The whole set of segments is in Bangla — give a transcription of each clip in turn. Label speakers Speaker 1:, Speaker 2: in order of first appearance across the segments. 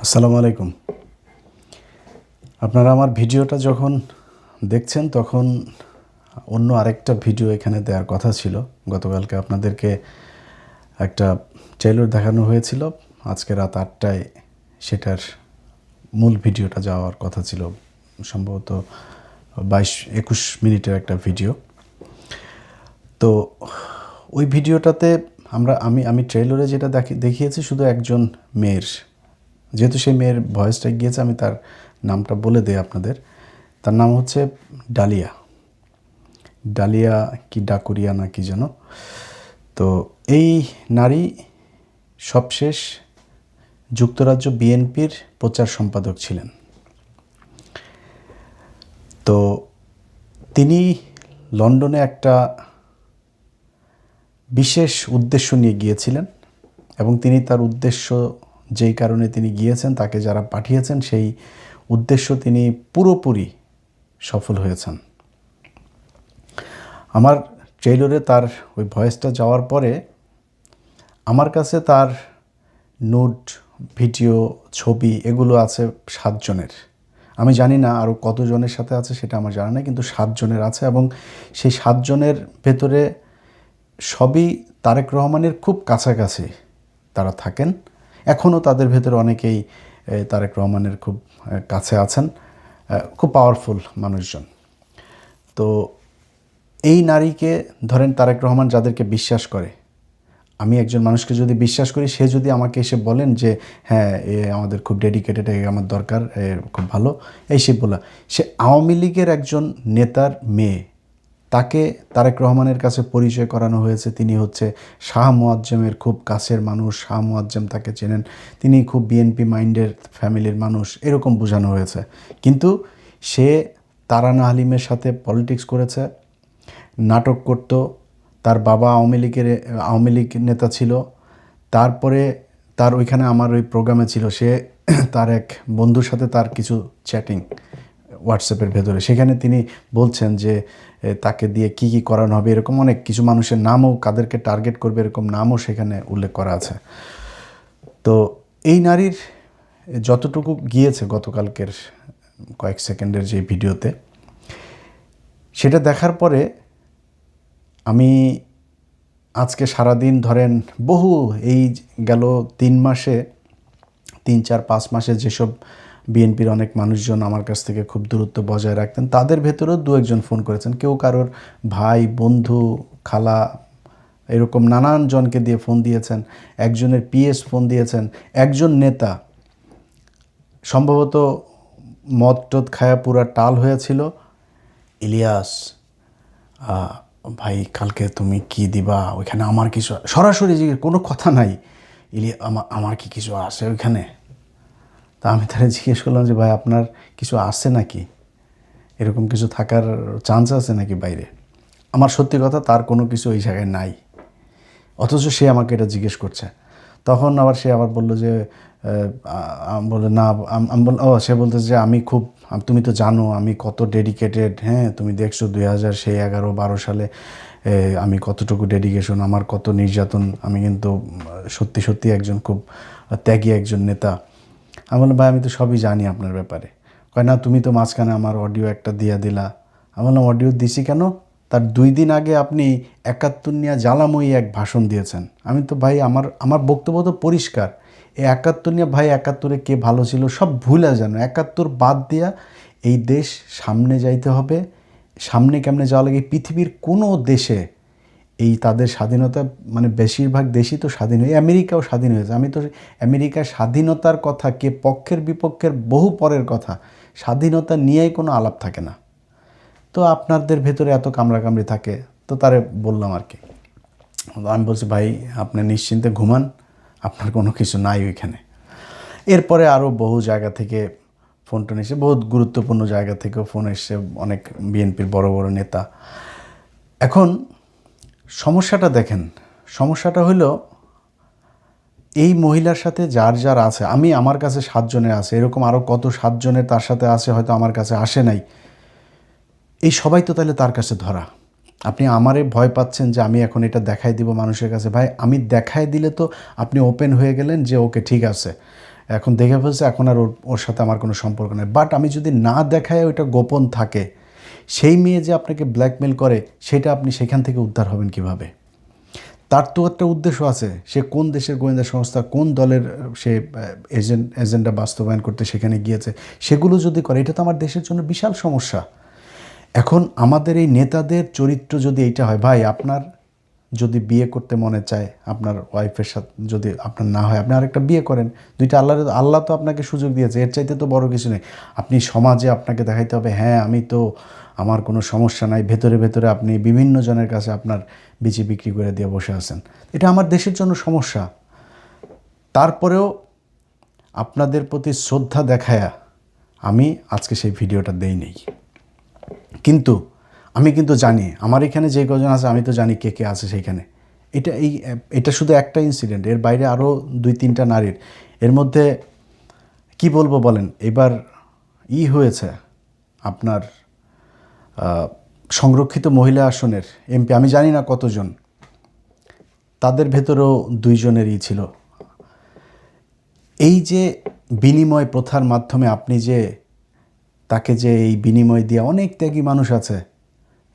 Speaker 1: আসসালামু আলাইকুম। আপনারা আমার ভিডিওটা যখন দেখছেন তখন অন্য আরেকটা ভিডিও এখানে দেওয়ার কথা ছিল। গতকালকে আপনাদেরকে একটা ট্রেলার দেখানো হয়েছিল। আজকে রাত ৮টায় সেটার মূল ভিডিওটা যাওয়ার কথা ছিল। সম্ভবত ২২-২১ মিনিটের একটা ভিডিও। তো ওই ভিডিওটাতে আমি ট্রেলারে যেটা দেখিয়েছি শুধু একজন মেয়ের, যেহেতু সেই মেয়ের ভয়েসটা গিয়েছে আমি তার নামটা বলে দেই আপনাদের। তার নাম হচ্ছে ডালিয়া কি ডাকুরিয়া না কি যেন। তো এই নারী সবশেষ যুক্তরাজ্য বিএনপির প্রচার সম্পাদক ছিলেন। তো তিনি লন্ডনে একটা বিশেষ উদ্দেশ্য নিয়ে গিয়েছিলেন এবং তিনি তার উদ্দেশ্য, যেই কারণে তিনি গিয়েছেন, তাকে যারা পাঠিয়েছেন সেই উদ্দেশ্য তিনি পুরোপুরি সফল হয়েছেন। আমার ট্রেলারে তার ওই ভয়েসটা যাওয়ার পরে আমার কাছে তার নোট, ভিডিও, ছবি এগুলো আছে ৭ জনের। আমি জানি না আরও কতজনের সাথে আছে সেটা আমার জানা নেই, কিন্তু ৭ জনের আছে এবং সেই ৭ জনের ভেতরে সবই তারেক রহমানের খুব কাছাকাছি তারা থাকেন। এখনও তাদের ভেতরে অনেকেই তারেক রহমানের খুব কাছে আছেন, খুব পাওয়ারফুল মানুষজন। তো এই নারীকে ধরেন তারেক রহমান যাদেরকে বিশ্বাস করে, আমি একজন মানুষকে যদি বিশ্বাস করি, সে যদি আমাকে এসে বলেন যে হ্যাঁ এ আমাদের খুব ডেডিকেটেড, আমার দরকার, খুব ভালো, এই সে বলা, সে আওয়ামী লীগের একজন নেতার মেয়ে, তাকে তারেক রহমানের কাছে পরিচয় করানো হয়েছে। তিনি হচ্ছে শাহ মোয়াজ্জেমের খুব কাছের মানুষ, শাহ মোয়াজ্জেম তাকে চেনেন, তিনি খুব বিএনপি মাইন্ডের ফ্যামিলির মানুষ, এরকম বোঝানো হয়েছে। কিন্তু সে তারানা হালিমের সাথে পলিটিক্স করেছে, নাটক করত, তার বাবা আওয়ামী লীগ নেতা ছিল। তারপরে তার ওইখানে আমার ওই প্রোগ্রামে ছিল, সে তার এক বন্ধুর সাথে তার কিছু চ্যাটিং হোয়াটসঅ্যাপের ভেতরে, সেখানে তিনি বলছেন যে তাকে দিয়ে কি কি করানো হবে, এরকম অনেক কিছু মানুষের নামও, কাদেরকে টার্গেট করবে এরকম নামও সেখানে উল্লেখ করা আছে। তো এই নারীর যতটুকু গিয়েছে গতকালকের কয়েক সেকেন্ডের যে ভিডিওতে, সেটা দেখার পরে আমি আজকে সারাদিন ধরেন বহু এই গেল ৩ মাসে, ৩-৪-৫ মাসে যেসব বিএনপির অনেক মানুষজন আমার কাছ থেকে খুব দূরত্ব বজায় রাখতেন, তাদের ভেতরেও ২-১ জন ফোন করেছেন। কেউ কারোর ভাই, বন্ধু, খালা, এরকম নানান জনকে দিয়ে ফোন দিয়েছেন। একজনের পিএস ফোন দিয়েছেন। একজন নেতা সম্ভবত মদ টদ খায়া পুরা টাল হয়েছিল, ইলিয়াস ভাই কালকে তুমি কি দিবা ওইখানে, আমার কিছু, সরাসরি কোনো কথা নাই, আমার কি কিছু আছে ওইখানে। তা আমি তারা জিজ্ঞেস করলাম যে ভাই আপনার কিছু আছে নাকি, এরকম কিছু থাকার চান্স আছে নাকি বাইরে। আমার সত্যি কথা, তার কোনো কিছু ওই জায়গায় নাই, অথচ সে আমাকে এটা জিজ্ঞেস করছে। তখন আবার সে আবার বলল যে বলে না, আমি বল ও, সে বলতেছে যে আমি খুব, তুমি তো জানো আমি কত ডেডিকেটেড, হ্যাঁ তুমি দেখছো 2011-12 সালে আমি কতটুকু ডেডিকেশন, আমার কত নির্যাতন, আমি কিন্তু সত্যি সত্যি একজন খুব ত্যাগী একজন নেতা। আমি বললাম ভাই আমি তো সবই জানি আপনার ব্যাপারে। কয় না তুমি তো মাঝখানে আমার অডিও একটা দিয়ে দিলা। আমি বললাম অডিও দিছি কেন, তার 2 দিন আগে আপনি 71 নিয়ে জ্বালাময়ী এক ভাষণ দিয়েছেন। আমি তো ভাই আমার বক্তব্য তো পরিষ্কার, এই 71 নিয়ে ভাই 71-এ কে ভালো ছিল সব ভুলে যেন, 71 বাদ দিয়া এই দেশ সামনে যাইতে হবে। সামনে কেমনে যাওয়া লাগে, পৃথিবীর কোনো দেশে এই তাদের স্বাধীনতা, মানে বেশিরভাগ দেশই তো স্বাধীন হয়ে, আমেরিকাও স্বাধীন হয়েছে। আমি তো আমেরিকার স্বাধীনতার কথা, কে পক্ষের বিপক্ষের বহু পরের কথা, স্বাধীনতা নিয়েই কোনো আলাপ থাকে না। তো আপনাদের ভেতরে এত কামড়াকামড়ি থাকে, তো তারে বললাম আর কি। আমি বলছি ভাই আপনি নিশ্চিন্তে ঘুমান, আপনার কোনো কিছু নাই ওইখানে। এরপরে আরও বহু জায়গা থেকে ফোন টোন এসে, বহুত গুরুত্বপূর্ণ জায়গা থেকেও ফোন এসছে, অনেক বিএনপির বড় বড় নেতা। এখন সমস্যাটা দেখেন, সমস্যাটা হলো এই মহিলার সাথে যার যার আছে, আমার কাছে 7 জনের আছে, এরকম আরও কত 7 জনের তার সাথে আছে, হয়তো আমার কাছে আসে নাই। এই সবাই তো তাহলে তার কাছে ধরা। আপনি আমারে ভয় পাচ্ছেন যে আমি এখন এটা দেখাই দিব মানুষের কাছে। ভাই আমি দেখাই দিলে তো আপনি ওপেন হয়ে গেলেন যে ওকে ঠিক আছে, এখন দেখে ফেলছে, এখন আর ওর সাথে আমার কোনো সম্পর্ক নেই। বাট আমি যদি না দেখায় ওইটা গোপন থাকে, সেই মেয়ে যে আপনাকে ব্ল্যাকমেল করে সেটা আপনি সেখান থেকে উদ্ধার হবেন কিভাবে? তার তো একটা উদ্দেশ্য আছে, সে কোন দেশের গোয়েন্দা সংস্থা, কোন দলের সে এজেন্ডা বাস্তবায়ন করতে সেখানে গিয়েছে, সেগুলো যদি করে, এটা তো আমার দেশের জন্য বিশাল সমস্যা। এখন আমাদের এই নেতাদের চরিত্র যদি এইটা হয়, ভাই আপনার যদি বিয়ে করতে মনে চায়, আপনার ওয়াইফের সাথে যদি আপনার না হয়, আপনি আরেকটা বিয়ে করেন। দুইটা আল্লাহ তো আপনাকে সুযোগ দিয়েছে, এর চাইতে তো বড় কিছু নেই। আপনি সমাজে আপনাকে দেখাইতে হবে, হ্যাঁ আমি তো, আমার কোনো সমস্যা নাই, ভেতরে ভেতরে আপনি বিভিন্ন জনের কাছে আপনার বিচি বিক্রি করে দিয়ে বসে আছেন। এটা আমার দেশের জন্য সমস্যা। তারপরেও আপনাদের প্রতি শ্রদ্ধা দেখায়া আমি আজকে সেই ভিডিওটা দেই নেই। কিন্তু আমি কিন্তু জানি আমার এখানে যে কজন আছে, আমি তো জানি কে কে আছে সেইখানে। এটা শুধু একটা ইনসিডেন্ট, এর বাইরে আরও 2-3টা নারীর। এর মধ্যে কি বলবো বলেন, এবার হয়েছে আপনার সংরক্ষিত মহিলা আসনের এমপি, আমি জানি না কতজন, তাদের ভেতরেও 2 জনেরই ছিল। এই যে বিনিময় প্রথার মাধ্যমে আপনি যে তাকে যে এই বিনিময় দিয়ে, অনেক ত্যাগী মানুষ আছে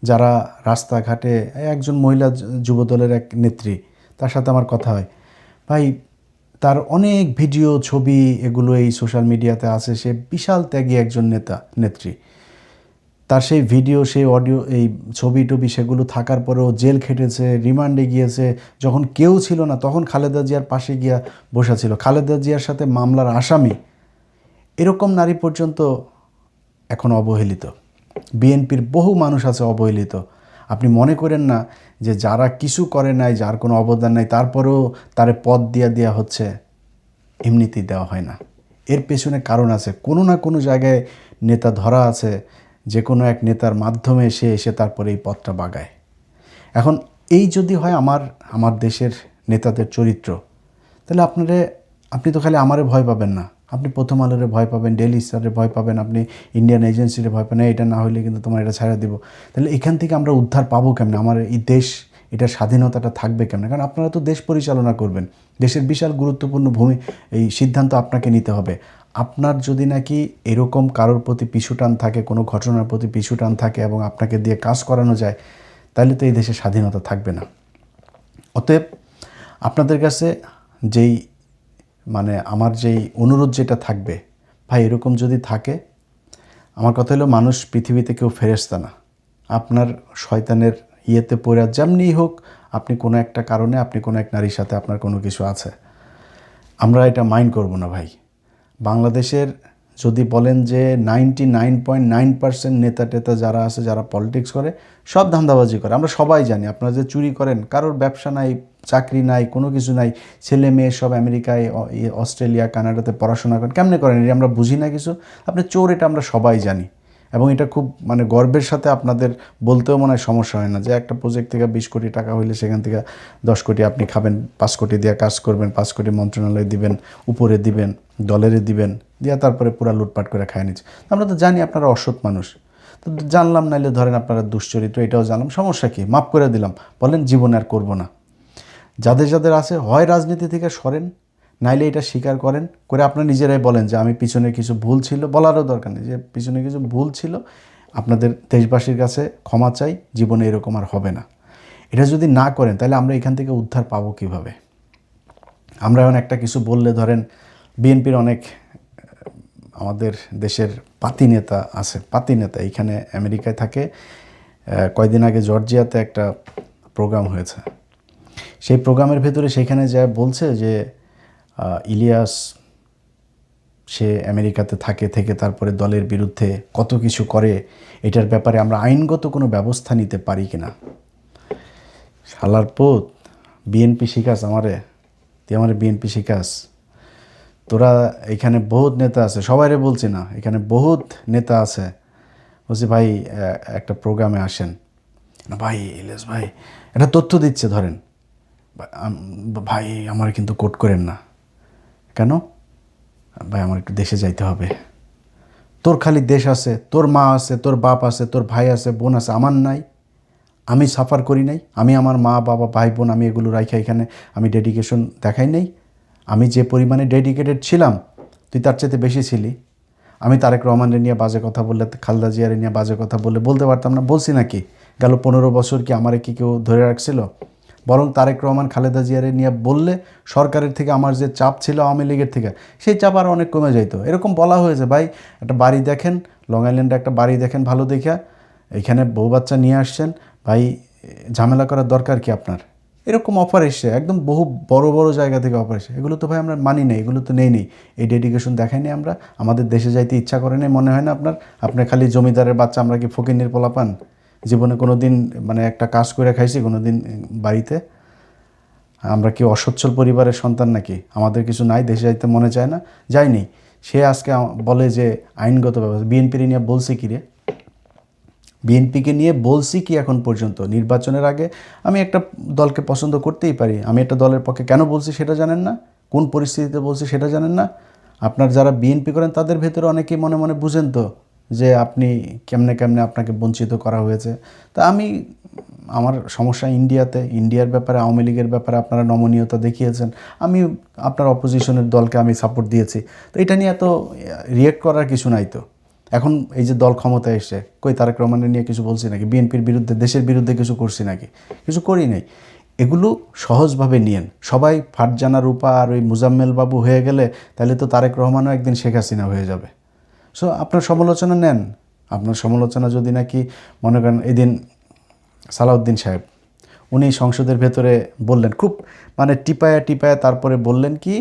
Speaker 1: যারা রাস্তাঘাটে, একজন মহিলা যুবদলের এক নেত্রী, তার সাথে আমার কথা হয়, ভাই তার অনেক ভিডিও ছবি এগুলো এই সোশ্যাল মিডিয়াতে আছে, সে বিশাল ত্যাগী একজন নেত্রী। তার সেই ভিডিও, সেই অডিও, এই ছবি টবি সেগুলো থাকার পরেও জেল খেটেছে, রিমান্ডে গিয়েছে। যখন কেউ ছিল না তখন খালেদা জিয়ার পাশে গিয়া বসা ছিল, খালেদা জিয়ার সাথে মামলার আসামি। এরকম নারী পর্যন্ত এখন অবহেলিত। বিএনপির বহু মানুষ আছে অবহেলিত। আপনি মনে করেন না যে যারা কিছু করে নাই, যার কোনো অবদান নাই, তারপরেও তারে পদ দেওয়া হচ্ছে, এমনিতেই দেওয়া হয় না। এর পেছনে কারণ আছে, কোনো না কোনো জায়গায় নেতা ধরা আছে, যে কোনো এক নেতার মাধ্যমে সে এসে তারপরে এই পদটা বাগায়। এখন এই যদি হয় আমার দেশের নেতাদের চরিত্র, তাহলে আপনি তো খালি আমারে ভয় পাবেন না, আপনি প্রথম আলোরে ভয় পাবেন, ডেইলি স্টারে ভয় পাবেন, আপনি ইন্ডিয়ান এজেন্সিরে ভয় পাবেন, এটা না হলে কিন্তু তোমার এটা ছাড়া দিব। তাহলে এখান থেকে আমরা উদ্ধার পাবো কেমনে? আমার এই দেশ, এটার স্বাধীনতাটা থাকবে কেমনে? কারণ আপনারা তো দেশ পরিচালনা করবেন, দেশের বিশাল গুরুত্বপূর্ণ এই সিদ্ধান্ত আপনাকে নিতে হবে। আপনার যদি নাকি এরকম কারোর প্রতি পিছুটান থাকে, কোনো ঘটনার প্রতি পিছুটান থাকে এবং আপনাকে দিয়ে কাজ করানো যায়, তাহলে তো এই দেশের স্বাধীনতা থাকবে না। অতএব আপনাদের কাছে আমার যেই অনুরোধ যেটা থাকবে, ভাই এরকম যদি থাকে, আমার কথা হলো, মানুষ পৃথিবীতে কেউ ফেরেশতা না। আপনার শয়তানের ইয়েতে পড়ে যেমনিই হোক, আপনি কোনো একটা কারণে, আপনি কোনো এক নারীর সাথে আপনার কোনো কিছু আছে, আমরা এটা মাইন্ড করব না ভাই। বাংলাদেশের যদি বলেন যে 99.9% নেতা টেতা যারা আছে, যারা পলিটিক্স করে, সব ধান্দাবাজি করে, আমরা সবাই জানি। আপনারা যে চুরি করেন, কারোর ব্যবসা নাই, চাকরি নাই, কোনো কিছু নাই, ছেলে মেয়ে সব আমেরিকায়, অস্ট্রেলিয়া, কানাডাতে পড়াশোনা করেন, কেমনে করেন এটা আমরা বুঝি না কিছু। আপনি চোর, এটা আমরা সবাই জানি। এবং এটা খুব গর্বের সাথে আপনাদের বলতেও মনে হয় সমস্যা হয় না যে একটা প্রজেক্ট থেকে 20 কোটি টাকা হইলে সেখান থেকে 10 কোটি আপনি খাবেন, 5 কোটি দিয়ে কাজ করবেন, 5 কোটি মন্ত্রণালয়ে দিবেন, উপরে দিবেন, দলেরে দিবেন, দিয়া তারপরে পুরা লুটপাট করে খায় নিচ্ছে। আমরা তো জানি আপনারা অসৎ মানুষ, তো জানলাম, নাইলে ধরেন আপনারা দুশ্চরিত্র, এটাও জানলাম, সমস্যা কি, মাফ করে দিলাম, বলেন জীবনে আর করবো না। যাদের আছে, হয় রাজনীতি থেকে সরেন, নাইলে এটা স্বীকার করেন, করে আপনারা নিজেরাই বলেন যে আমি পিছনে কিছু ভুল ছিল, বলারও দরকার নেই যে পিছনে কিছু ভুল ছিল, আপনাদের দেশবাসীর কাছে ক্ষমা চাই, জীবনে এরকম আর হবে না। এটা যদি না করেন, তাহলে আমরা এখান থেকে উদ্ধার পাবো কিভাবে? আমরা এখন একটা কিছু বললে, ধরেন বিএনপির অনেক আমাদের দেশের পাতি নেতা আছে, এইখানে আমেরিকায় থাকে। কয়দিন আগে জর্জিয়াতে একটা প্রোগ্রাম হয়েছে, সেই প্রোগ্রামের ভেতরে সেখানে যা বলছে যে ইলিয়াস সে আমেরিকাতে থেকে তারপরে দলের বিরুদ্ধে কত কিছু করে, এটার ব্যাপারে আমরা আইনগত কোনো ব্যবস্থা নিতে পারি কিনা। শালার পোত, বিএনপি শিখাস আমারে, তুই আমারে বিএনপি শিখাস? তোরা এখানে বহুত নেতা আছে, সবাইরে বলছি না, এখানে বহুত নেতা আছে। বলছি ভাই একটা প্রোগ্রামে আসেন না, ভাই ইলিয়াস ভাই একটা তথ্য দিচ্ছে, ধরেন ভাই আমার কিন্তু কোট করেন না। কেন ভাই? আমার একটু দেশে যাইতে হবে। তোর খালি দেশ আছে, তোর মা আছে, তোর বাপ আছে, তোর ভাই আছে, বোন আছে, আমার নাই? আমি সাফার করি নাই? আমি আমার মা বাবা ভাই বোন আমি এগুলো রাখা এখানে আমি ডেডিকেশন দেখাই নাই? আমি যে পরিমাণে ডেডিকেটেড ছিলাম, তুই তার চাইতে বেশি ছিলি। আমি তারেক রহমানের নিয়ে বাজে কথা বললে, খালেদা জিয়ার নিয়ে বাজে কথা বললে বলতে পারতাম না? বলছি নাকি? গেল 15 বছর কি আমারে কি কেউ ধরে রাখছিল? বরং তারেক রহমান খালেদা জিয়ারে নিয়ে বললে সরকারের থেকে আমার যে চাপ ছিল আওয়ামী লীগের থেকে, সেই চাপ আরও অনেক কমে যাইতো। এরকম বলা হয়েছে, ভাই একটা বাড়ি দেখেন, লং আইল্যান্ডে একটা বাড়ি দেখেন ভালো দেখা, এখানে বউ বাচ্চা নিয়ে আসছেন, ভাই ঝামেলা করার দরকার কি আপনার? এরকম অফার এসছে, একদম বহু বড় বড় জায়গা থেকে অফার এসছে। এগুলো তো ভাই আমরা মানি নেই, এগুলো তো নেই। এই ডেডিকেশন দেখাইনি আমরা, আমাদের দেশে যাইতে ইচ্ছা করে নেই মনে হয় না আপনার? আপনার খালি জমিদারের বাচ্চা, আমরা কি ফকিন্নির পোলাপান? জীবনে কোনো দিন মানে একটা কাজ করে খাইছি কোনো দিন বাড়িতে? আমরা কি অসচ্ছল পরিবারের সন্তান নাকি? আমাদের কিছু নাই, দেশে যাইতে মনে চায় না, যায়নি। সে আজকে বলে যে আইনগত ব্যবস্থা। বিএনপির নিয়ে বলছি কি রে? বিএনপিকে নিয়ে বলছি কি এখন পর্যন্ত? নির্বাচনের আগে আমি একটা দলকে পছন্দ করতেই পারি, আমি একটা দলের পক্ষে কেন বলছি সেটা জানেন না? কোন পরিস্থিতিতে বলছি সেটা জানেন না? আপনার যারা বিএনপি করেন তাদের ভেতরে অনেকেই মনে মনে বুঝেন তো যে আপনি কেমনে কেমনে আপনাকে বঞ্চিত করা হয়েছে। তা আমি, আমার সমস্যা ইন্ডিয়ার ব্যাপারে, আওয়ামী লীগের ব্যাপারে আপনারা নমনীয়তা দেখিয়েছেন, আমি আপনার অপোজিশনের দলকে আমি সাপোর্ট দিয়েছি। তো এটা নিয়ে এত রিয়েক্ট করার কিছু নাই তো। এখন এই যে দল ক্ষমতায় এসে, কই তারেক রহমানের নিয়ে কিছু বলছি নাকি? বিএনপির বিরুদ্ধে, দেশের বিরুদ্ধে কিছু করছি নাকি? কিছু করি নাই। এগুলো সহজভাবে নিয়েন সবাই। ফারজানা রূপা আর ওই মুজাম্মেল বাবু হয়ে গেলে তাহলে তো তারেক রহমানও একদিন শেখ হাসিনা হয়ে যাবে। সো আপনার সমালোচনা নেন। আপনার সমালোচনা যদি নাকি মনে করেন, এদিন সালাউদ্দিন সাহেব উনি সংসদের ভেতরে বললেন, খুব মানে টিপায়া টিপায়া তারপরে বললেন কি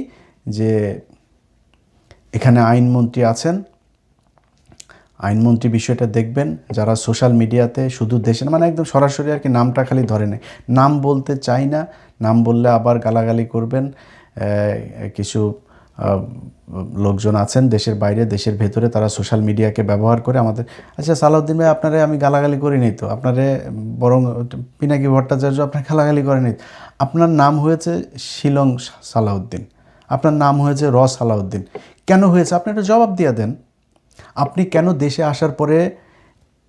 Speaker 1: যে এখানে আইনমন্ত্রী আছেন, আইনমন্ত্রী বিষয়টা দেখবেন। যারা সোশ্যাল মিডিয়াতে শুধু দেশের, মানে একদম সরাসরি আর কি নামটা খালি ধরে নেয়, নাম বলতে চাই না, নাম বললে আবার গালাগালি করবেন। কিছু লোকজন আছেন দেশের বাইরে, দেশের ভেতরে, তারা সোশ্যাল মিডিয়াকে ব্যবহার করে আমাদের। আচ্ছা সালাউদ্দিন ভাই, আপনারে আমি গালাগালি করি নাই তো, আপনারে বরং পিনাকি ভট্টাচার্য আপনার গালাগালি করে নাই। আপনার নাম হয়েছে শিলং সালাউদ্দিন, আপনার নাম হয়েছে সালাউদ্দিন। কেন হয়েছে আপনি একটা জবাব দিয়ে দেন। আপনি কেন দেশে আসার পরে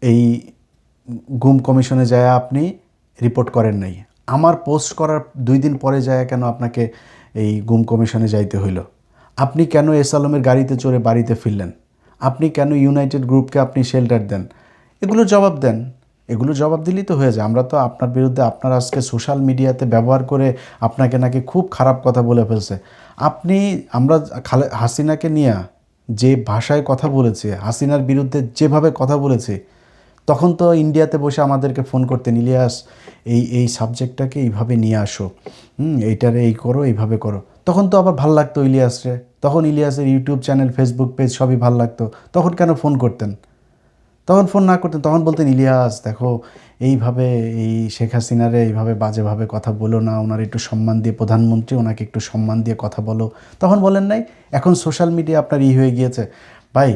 Speaker 1: এই গুম কমিশনে যায় আপনি রিপোর্ট করেন নাই? আমার পোস্ট করার 2 দিন পরে যায় কেন আপনাকে এই গুম কমিশনে যাইতে হইল? আপনি কেন এস আলমের গাড়িতে চড়ে বাড়িতে ফিরলেন? আপনি কেন ইউনাইটেড গ্রুপকে আপনি শেল্টার দেন? এগুলো জবাব দেন। এগুলো জবাব দিলেই তো হয়ে যায়। আমরা তো আপনার বিরুদ্ধে, আপনার আজকে সোশ্যাল মিডিয়াতে ব্যবহার করে আপনাকে নাকি খুব খারাপ কথা বলে ফেলছে। আমরা হাসিনাকে নিয়ে যে ভাষায় কথা বলেছে, হাসিনার বিরুদ্ধে যেভাবে কথা বলেছে, তখন তো ইন্ডিয়াতে বসে আমাদেরকে ফোন করতেন, ইলিয়াস এই সাবজেক্টটাকে এইভাবে নিয়ে আসো, এইটারে এই করো, এইভাবে করো। তখন তো আবার ভাল লাগতো ইলিয়াসরে, তখন ইলিয়াসের ইউটিউব চ্যানেল, ফেসবুক পেজ সবই ভাল লাগতো। তখন কেন ফোন করতেন? তখন ফোন না করতেন, তখন বলতেন ইলিয়াস দেখো এইভাবে এই শেখ হাসিনারে এইভাবে বাজেভাবে কথা বলো না, ওনার একটু সম্মান দিয়ে, প্রধানমন্ত্রী ওনাকে একটু সম্মান দিয়ে কথা বলো। তখন বলেন নাই? এখন সোশ্যাল মিডিয়া আপনার হয়ে গিয়েছে ভাই,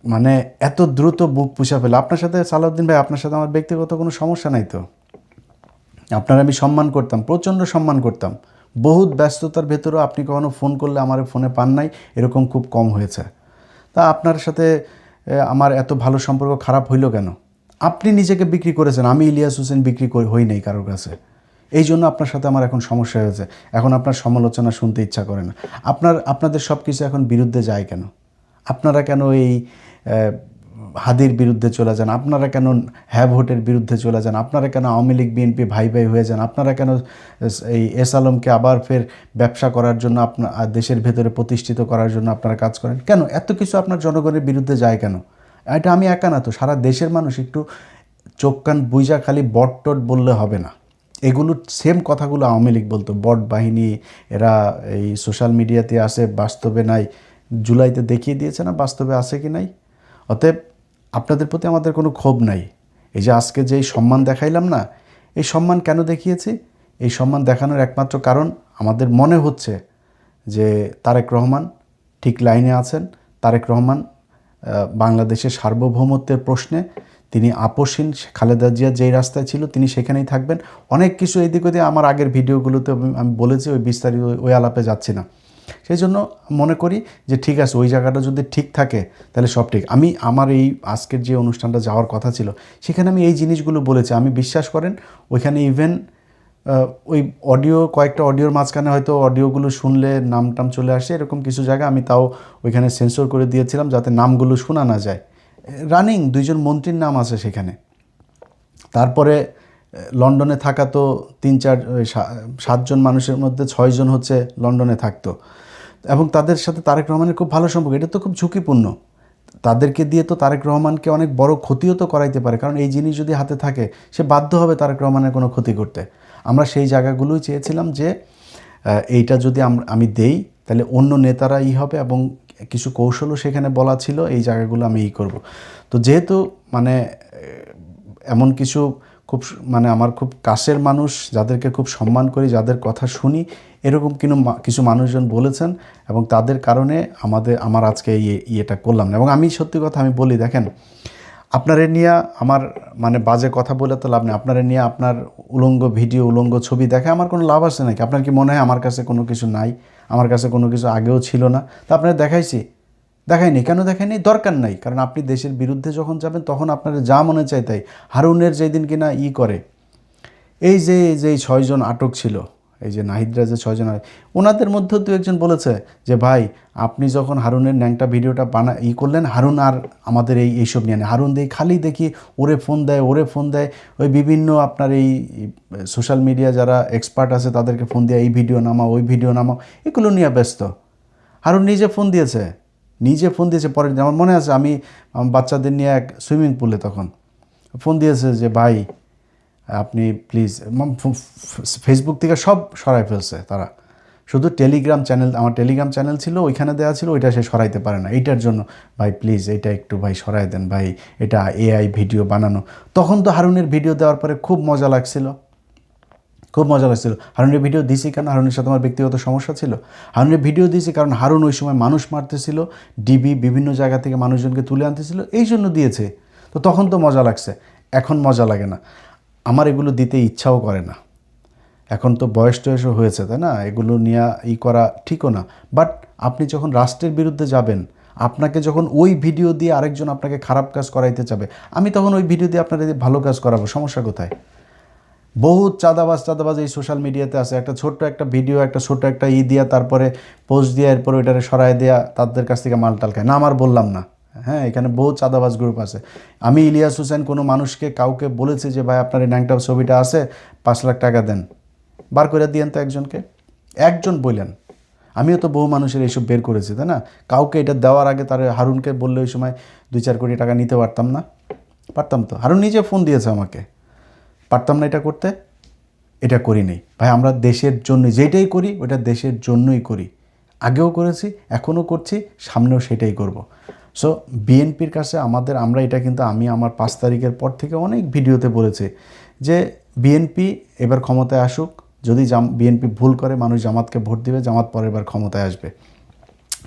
Speaker 1: মানে এত দ্রুত বুক পুষা ফেলে। আপনার সাথে সালাউদ্দিন ভাই, আপনার সাথে আমার ব্যক্তিগত কোনো সমস্যা নাই তো। আপনার আমি সম্মান করতাম, প্রচণ্ড সম্মান করতাম। বহুত ব্যস্ততার ভেতরেও আপনি কখনো ফোন করলে আমার ফোনে পান নাই, এরকম খুব কম হয়েছে। তা আপনার সাথে আমার এত ভালো সম্পর্ক খারাপ হইল কেন? আপনি নিজেকে বিক্রি করেছেন, আমি ইলিয়াস হোসেন বিক্রি হই নাই কারোর কাছে। এই জন্য আপনার সাথে আমার এখন সমস্যা হয়েছে। এখন আপনার সমালোচনা শুনতে ইচ্ছা করে না। আপনাদের সব কিছু এখন বিরুদ্ধে যায় কেন? আপনারা কেন এই হাদির বিরুদ্ধে চলে যান? আপনারা কেন হ্যাঁ ভোটের বিরুদ্ধে চলে যান? আপনারা কেন আওয়ামী লীগ বিএনপি ভাই ভাই হয়ে যান? আপনারা কেন এই এস আলমকে আবার ফের ব্যবসা করার জন্য, আপনার দেশের ভেতরে প্রতিষ্ঠিত করার জন্য আপনারা কাজ করেন কেন? এত কিছু আপনার জনগণের বিরুদ্ধে যায় কেন? এটা আমি একা না তো, সারা দেশের মানুষ। একটু চোখ কান বুইজা খালি বট টট বললে হবে না। এগুলো সেম কথাগুলো আওয়ামী লীগ বলতো, বট বাহিনী, এরা এই সোশ্যাল মিডিয়াতে আসে, বাস্তবে নাই। জুলাইতে দেখিয়ে দিয়েছে না বাস্তবে আছে কি নাই। অতএব আপনাদের প্রতি আমাদের কোনো ক্ষোভ নাই। এই যে আজকে যেই সম্মান দেখাইলাম না, এই সম্মান কেন দেখিয়েছি? এই সম্মান দেখানোর একমাত্র কারণ, আমাদের মনে হচ্ছে যে তারেক রহমান ঠিক লাইনে আছেন। তারেক রহমান বাংলাদেশের সার্বভৌমত্বের প্রশ্নে তিনি আপোষহীন। খালেদা জিয়া যেই রাস্তায় ছিল তিনি সেখানেই থাকবেন। অনেক কিছু এদিক ওদিক আমার আগের ভিডিওগুলোতে আমি বলেছি, ওই বিস্তারিত ওই আলাপে যাচ্ছি না। সেই জন্য মনে করি যে ঠিক আছে, ওই জায়গাটা যদি ঠিক থাকে তাহলে সব ঠিক। আমার এই আজকের যে অনুষ্ঠানটা যাওয়ার কথা ছিল, সেখানে আমি এই জিনিসগুলো বলেছি। আমি বিশ্বাস করেন ওইখানে ইভেন ওই কয়েকটা অডিওর মাঝখানে হয়তো অডিওগুলো শুনলে নাম টাম চলে আসে, এরকম কিছু জায়গা আমি তাও ওইখানে সেন্সর করে দিয়েছিলাম যাতে নামগুলো শোনা না যায়। রানিং 2জন মন্ত্রীর নাম আছে সেখানে। তারপরে লন্ডনে থাকা তো 7জন মানুষের মধ্যে 6জন হচ্ছে লন্ডনে থাকতো, এবং তাদের সাথে তারেক রহমানের খুব ভালো সম্পর্ক। এটা তো খুব ঝুঁকিপূর্ণ, তাদেরকে দিয়ে তো তারেক রহমানকে অনেক বড় ক্ষতিও তো করাইতে পারে, কারণ এই জিনিস যদি হাতে থাকে সে বাধ্য হবে তারেক রহমানের কোনো ক্ষতি করতে। আমরা সেই জায়গাগুলোই চেয়েছিলাম যে এইটা যদি আমি দেই তাহলে অন্য নেতারা হবে, এবং কিছু কৌশলও সেখানে বলা ছিল এই জায়গাগুলো আমি করব। তো যেহেতু মানে এমন কিছু খুব মানে আমার খুব কাছের মানুষ, যাদেরকে খুব সম্মান করি, যাদের কথা শুনি, এরকম কিছু মানুষজন বলেছেন, এবং তাদের কারণে আমার আজকে ইয়েটা করলাম না। এবং আমি সত্যি কথা আমি বলি, দেখেন আপনারে নিয়ে আমার মানে বাজে কথা বলে তো লাভ নেই। আপনারে নিয়ে আপনার উলঙ্গ ভিডিও, উলঙ্গ ছবি দেখে আমার কোনো লাভ আছে নাকি? আপনার কি মনে হয় আমার কাছে কোনো কিছু নাই? আমার কাছে কোনো কিছু আগেও ছিল না, তা আপনারা দেখাইছি? দেখায়নি। কেন দেখায়নি? দরকার নাই। কারণ আপনি দেশের বিরুদ্ধে যখন যাবেন তখন আপনার যা মনে চায় তাই। হারুনের যেদিন কিনা করে, এই যে 6জন আটক ছিল, এই যে নাহিদরা যে 6জন, ওনাদের মধ্যেও দু একজন বলেছে যে ভাই আপনি যখন হারুনের ন্যাংটা ভিডিওটা করলেন, হারুন আর আমাদের এইসব নিয়ে নেয়। হারুন খালি দেখি ওরে ফোন দেয়, ওই বিভিন্ন আপনার এই সোশ্যাল মিডিয়া যারা এক্সপার্ট আছে তাদেরকে ফোন দিয়ে এই ভিডিও নামাও, ওই ভিডিও নামাও, এগুলো নিয়ে ব্যস্ত। হারুন নিজে ফোন দিয়েছে পরে। আমার মনে আছে আমি বাচ্চাদের নিয়ে এক সুইমিং পুলে তখন ফোন দিয়েছে যে ভাই আপনি প্লিজ, ফেসবুক থেকে সব সরাই ফেলছে তারা, শুধু টেলিগ্রাম চ্যানেল, আমার টেলিগ্রাম চ্যানেল ছিল ওইখানে দেওয়া ছিল, ওইটা সে সরাইতে পারে না। এইটার জন্য ভাই প্লিজ এটা একটু ভাই সরাই দেন ভাই, এটা AI ভিডিও বানানো। তখন তো হারুনের ভিডিও দেওয়ার পরে খুব মজা লাগছিল। হারুনের ভিডিও দিয়েছি কারণ হারুনের সাথে আমার ব্যক্তিগত সমস্যা ছিল। হারুনের ভিডিও দিয়েছি কারণ হারুন ওই সময় মানুষ মারতেছিল, ডিবি বিভিন্ন জায়গা থেকে মানুষজনকে তুলে আনতেছিল, এই জন্য দিয়েছে। তো তখন তো মজা লাগছে, এখন মজা লাগে না। আমার এগুলো দিতে ইচ্ছাও করে না। এখন তো বয়স টয়সও হয়েছে, তাই না? এগুলো নিয়ে করা ঠিকও না। বাট আপনি যখন রাষ্ট্রের বিরুদ্ধে যাবেন, আপনাকে যখন ওই ভিডিও দিয়ে আরেকজন আপনাকে খারাপ কাজ করাইতে চাবে, আমি তখন ওই ভিডিও দিয়ে আপনাদের ভালো কাজ করাবো, সমস্যা কোথায়? বহুত চাঁদাবাজ এই সোশ্যাল মিডিয়াতে আছে। একটা ছোট্ট একটা ভিডিও, একটা ছোট্ট একটা দিয়া, তারপরে পোস্ট দিয়ে এরপরে ওইটারে সরাই দেওয়া, তাদের কাছ থেকে মালটাল খায় না। আমার বললাম না, হ্যাঁ, এখানে বহুত চাঁদাবাজ গ্রুপ আছে। আমি ইলিয়াস হোসেন কোনো মানুষকে কাউকে বলেছি যে ভাই আপনার এই ন্যাংটা ছবিটা আছে, 5 লাখ টাকা দেন, বার করে দিয়েন তো একজন বললেন। আমিও তো বহু মানুষের এইসব বের করেছি, তাই না? কাউকে এটা দেওয়ার আগে তার হারুনকে বললে ওই সময় 2-4 কোটি টাকা নিতে পারতাম না? পারতাম তো। হারুন নিজে ফোন দিয়েছে আমাকে, পারতাম না এটা করতে? এটা করি নেই ভাই। আমরা দেশের জন্য যেটাই করি ওটা দেশের জন্যই করি, আগেও করেছি, এখনও করছি, সামনেও সেটাই করব। সো বিএনপির কাছে আমরা এটা কিন্তু আমি আমার 5 তারিখের পর থেকে অনেক ভিডিওতে বলেছি যে বিএনপি এবার ক্ষমতায় আসুক। যদি বিএনপি ভুল করে মানুষ জামাতকে ভোট দিবে, জামাত পরের বার ক্ষমতায় আসবে,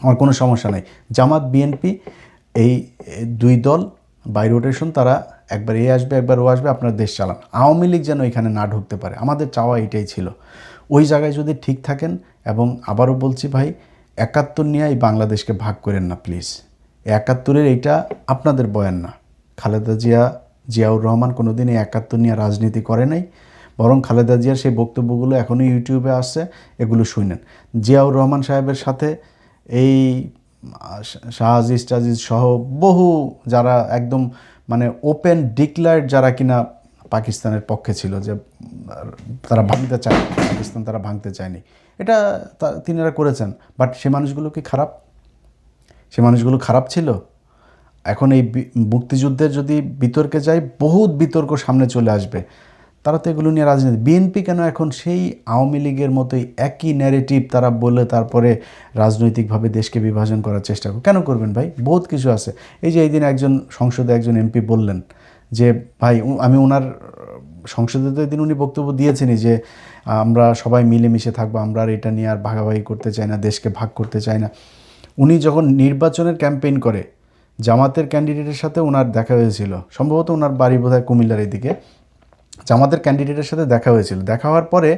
Speaker 1: আমার কোনো সমস্যা নাই। জামাত বিএনপি এই 2 দল বাই রোটেশন, তারা একবার আসবে একবার ও আসবে, আপনার দেশ চালান। আওয়ামী লীগ যেন এখানে না ঢুকতে পারে, আমাদের চাওয়া এটাই ছিল। ওই জায়গায় যদি ঠিক থাকেন, এবং আবারও বলছি ভাই, 71 নিয়ে এই বাংলাদেশকে ভাগ করেন না প্লিজ। 71-এর এইটা আপনাদের বয়ান না। খালেদা জিয়াউর রহমান কোনোদিন এই 71 নিয়ে রাজনীতি করে নাই, বরং খালেদা জিয়ার সেই বক্তব্যগুলো এখনও ইউটিউবে আসছে, এগুলো শুনেন। জিয়াউর রহমান সাহেবের সাথে এই শাহজিজ টাজিজ সহ বহু যারা একদম মানে ওপেন ডিক্লার্ড, যারা কিনা পাকিস্তানের পক্ষে ছিল, যে তারা ভাঙতে চায় পাকিস্তান, তারা ভাঙতে চায়নি, এটা তিনারা করেছেন। বাট সে মানুষগুলো কি খারাপ? সে মানুষগুলো খারাপ ছিল? এখন এই মুক্তিযুদ্ধের যদি বিতর্কে যাই, বহুত বিতর্ক সামনে চলে আসবে। তারা তো এগুলো নিয়ে রাজনীতি। বিএনপি কেন এখন সেই আওয়ামী লীগের মতোই একই ন্যারেটিভ তারা বলে তারপরে রাজনৈতিকভাবে দেশকে বিভাজন করার চেষ্টা কেন করবেন ভাই? বহুত কিছু আছে। এই যে এই দিন একজন সংসদে একজন এমপি বললেন যে ভাই, আমি ওনার সংসদে তো এদিন উনি বক্তব্য দিয়েছেনই যে আমরা সবাই মিলেমিশে থাকবো, আমরা আর এটা নিয়ে আর ভাগাভাগি করতে চাই না, দেশকে ভাগ করতে চাই না। উনি যখন নির্বাচনের ক্যাম্পেইন করে, জামাতের ক্যান্ডিডেটের সাথে ওনার দেখা হয়েছিল, সম্ভবত ওনার বাড়ি বোধহয় কুমিল্লার এদিকে, জামাতের ক্যান্ডিডেটের সাথে দেখা হয়েছিল। দেখা হওয়ার পরে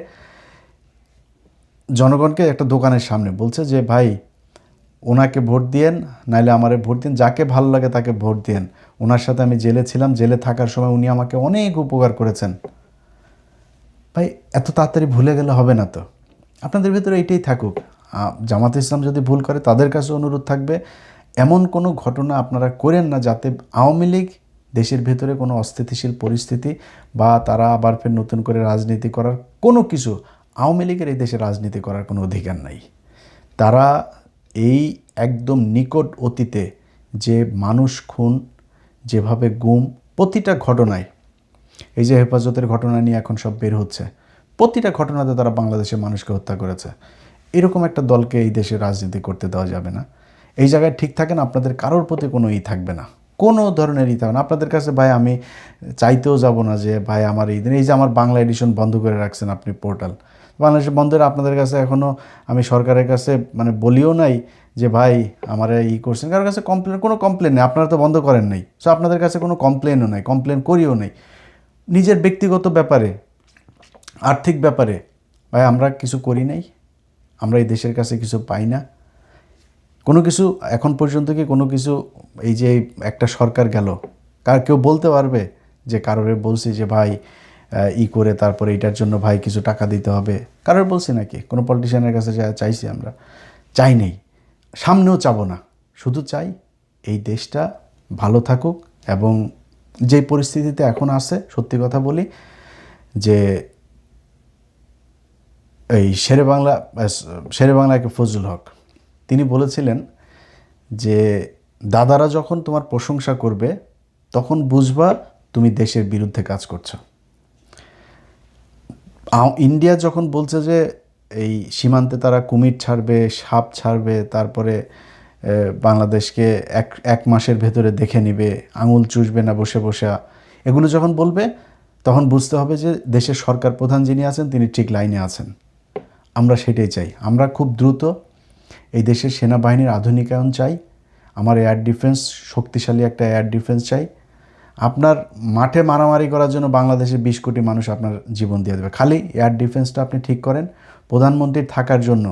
Speaker 1: জনগণকে একটা দোকানের সামনে বলছে যে ভাই ওনাকে ভোট দিয়েন, নাইলে আমারে ভোট দিন, যাকে ভালো লাগে তাকে ভোট দিয়েন। ওনার সাথে আমি জেলে ছিলাম, জেলে থাকার সময় উনি আমাকে অনেক উপকার করেছেন। ভাই এত তাড়াতাড়ি ভুলে গেলে হবে না তো, আপনাদের ভিতরে এইটাই থাকুক। জামাত ইসলাম যদি ভুল করে তাদের কাছে অনুরোধ থাকবে এমন কোনো ঘটনা আপনারা করেন না যাতে আওয়ামী লীগ দেশের ভেতরে কোনো অস্থিতিশীল পরিস্থিতি বা তারা আবার ফের নতুন করে রাজনীতি করার কোনো কিছু, আওয়ামী লীগের এই দেশে রাজনীতি করার কোনো অধিকার নাই। তারা এই একদম নিকট অতীতে যে মানুষ খুন, যেভাবে গুম, প্রতিটা ঘটনায়, এই যে হেফাজতের ঘটনা নিয়ে এখন সব বের হচ্ছে, প্রতিটা ঘটনাতে তারা বাংলাদেশের মানুষকে হত্যা করেছে। এরকম একটা দলকে এই দেশে রাজনীতি করতে দেওয়া যাবে না। এই জায়গায় ঠিক থাকেন, আপনাদের কারোর প্রতি কোনো থাকবে না, কোনো ধরনের থাকবে না আপনাদের কাছে। ভাই আমি চাইতেও যাব না যে ভাই আমার এই দিন, এই যে আমার বাংলা এডিশন বন্ধ করে রাখছেন আপনি পোর্টাল, বাংলাদেশের বন্ধের আপনাদের কাছে এখনও আমি সরকারের কাছে মানে বলিও নাই যে ভাই আমার করছেন, কারোর কাছে কোনো কমপ্লেন নেই, আপনারা তো বন্ধ করেন নাই, সো আপনাদের কাছে কোনো কমপ্লেনও নাই, কমপ্লেন করিও নেই। নিজের ব্যক্তিগত ব্যাপারে, আর্থিক ব্যাপারে ভাই আমরা কিছু করি নাই, আমরা এই দেশের কাছে কিছু পাই না, কোনো কিছু এখন পর্যন্ত কি কোনো কিছু, এই যে একটা সরকার গেল, কেউ বলতে পারবে যে কারোরে বলছি যে ভাই করে তারপরে এটার জন্য ভাই কিছু টাকা দিতে হবে, কারোর বলছি নাকি? কোনো পলিটিশিয়ানের কাছে চাইছি? আমরা চাই নেই, সামনেও চাবো না। শুধু চাই এই দেশটা ভালো থাকুক, এবং যে পরিস্থিতিতে এখন আছে, সত্যি কথা বলি যে এই শেরে বাংলাকে ফজলুল হক তিনি বলেছিলেন যে দাদারা যখন তোমার প্রশংসা করবে তখন বুঝবা তুমি দেশের বিরুদ্ধে কাজ করছো। ইন্ডিয়া যখন বলছে যে এই সীমান্তে তারা কুমির ছাড়বে, সাপ ছাড়বে, তারপরে বাংলাদেশকে এক মাসের ভেতরে দেখে নিবে, আঙুল চুষবে না বসে বসে, এগুলো যখন বলবে তখন বুঝতে হবে যে দেশের সরকার প্রধান যিনি আছেন তিনি ঠিক লাইনে আছেন। আমরা সেটাই চাই। আমরা খুব দ্রুত এই দেশের সেনাবাহিনীর আধুনিকায়ন চাই, আমার এয়ার ডিফেন্স, শক্তিশালী একটা এয়ার ডিফেন্স চাই। আপনার মাঠে মারামারি করার জন্য বাংলাদেশে 20 কোটি মানুষ আপনার জীবন দিয়ে দেবে, খালি এয়ার ডিফেন্সটা আপনি ঠিক করেন। প্রধানমন্ত্রীর থাকার জন্য,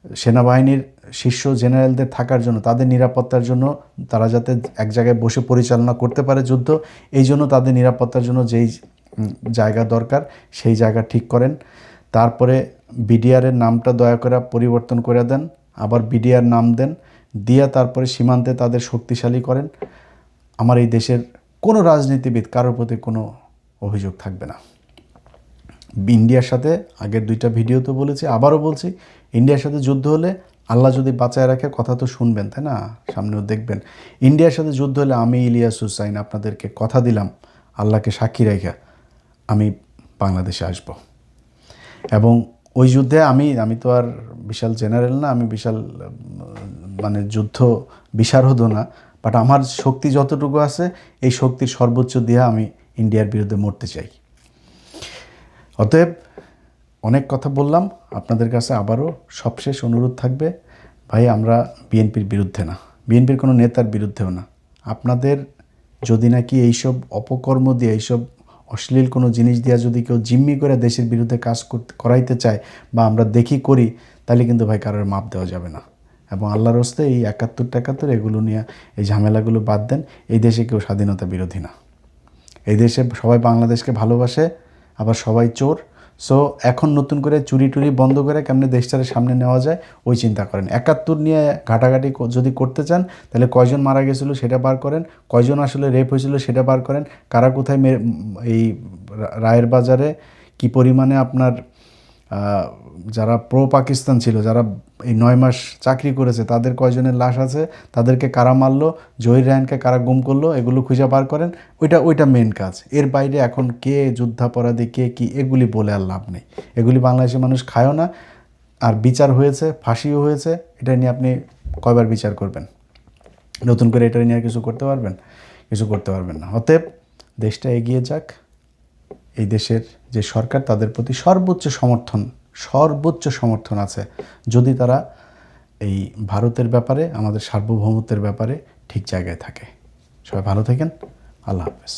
Speaker 1: সেনাবাহিনীর শীর্ষ জেনারেলদের থাকার জন্য, তাদের নিরাপত্তার জন্য, তারা যাতে এক জায়গায় বসে পরিচালনা করতে পারে যুদ্ধ, এই জন্য তাদের নিরাপত্তার জন্য যেই জায়গা দরকার সেই জায়গা ঠিক করেন। তারপরে বিডিআরের নামটা দয়া করে পরিবর্তন করে দেন, আবার বিডিআর নাম দেন, দিয়ে তারপরে সীমান্তে তাদের শক্তিশালী করেন। আমার এই দেশের কোনো রাজনীতিবিদ কারোর প্রতি কোনো অভিযোগ থাকবে না। ইন্ডিয়ার সাথে আগের 2টা ভিডিওতে বলেছি, আবারও বলছি, ইন্ডিয়ার সাথে যুদ্ধ হলে আল্লাহ যদি বাঁচায় রাখে, কথা তো শুনবেন তাই না, সামনেও দেখবেন। ইন্ডিয়ার সাথে যুদ্ধ হলে আমি ইলিয়াস হুসাইন আপনাদেরকে কথা দিলাম, আল্লাহকে সাক্ষী রেখে আমি বাংলাদেশে আসব। এবং ওই যুদ্ধে আমি তো আর বিশাল জেনারেল না, আমি বিশাল মানে যুদ্ধ বিশারদও না, বাট আমার শক্তি যতটুকু আছে এই শক্তির সর্বোচ্চ দিয়ে আমি ইন্ডিয়ার বিরুদ্ধে মরতে চাই। অতএব অনেক কথা বললাম, আপনাদের কাছে আবারও সবশেষ অনুরোধ থাকবে, ভাই আমরা বিএনপির বিরুদ্ধে না, বিএনপির কোনো নেতার বিরুদ্ধেও না। আপনাদের যদি নাকি এইসব অপকর্ম দিয়ে, এইসব অশ্লীল কোনো জিনিস দিয়ে যদি কেউ জিম্মি করে দেশের বিরুদ্ধে কাজ করাইতে চায় বা আমরা দেখি করি, তাহলে কিন্তু ভাই কারোর মাপ দেওয়া যাবে না। এবং আল্লাহর হস্তে এই 71 এগুলো নিয়ে এই ঝামেলাগুলো বাদ দেন। এই দেশে কেউ স্বাধীনতা বিরোধী না, এই দেশে সবাই বাংলাদেশকে ভালোবাসে, আবার সবাই চোর। সো এখন নতুন করে চুরি টুরি বন্ধ করে কেমনে দেশটারে সামনে নেওয়া যায় ওই চিন্তা করেন। 71 নিয়ে ঘাটাঘাটি যদি করতে চান তাহলে কয়জন মারা গেছিলো সেটা বার করেন, কয়জন আসলে রেপ হয়েছিল সেটা বার করেন, কারা কোথায় এই রায়ের বাজারে কি পরিমাণে আপনার যারা প্রো পাকিস্তান ছিল, যারা এই 9 মাস চাকরি করেছে, তাদের কয়জনের লাশ আছে, তাদেরকে কারা মারলো, জহির রায়হানকে কারা গুম করলো, এগুলো খুঁজে বার করেন। ওইটা মেন কাজ। এর বাইরে এখন কে যুদ্ধাপরাধী, কে কি, এগুলি বলে আর লাভ নেই। এগুলি বাংলাদেশের মানুষ খায়ও না। আর বিচার হয়েছে, ফাঁসিও হয়েছে, এটা নিয়ে আপনি কয়বার বিচার করবেন? নতুন করে এটা নিয়ে কিছু করতে পারবেন? কিছু করতে পারবেন না। অতএব দেশটা এগিয়ে যাক, এই দেশের যে সরকার তাদের প্রতি সর্বোচ্চ সমর্থন আছে, যদি তারা এই ভারতের ব্যাপারে, আমাদের সার্বভৌমত্বের ব্যাপারে ঠিক জায়গায় থাকে। সবাই ভালো থাকেন, আল্লাহ হাফেজ।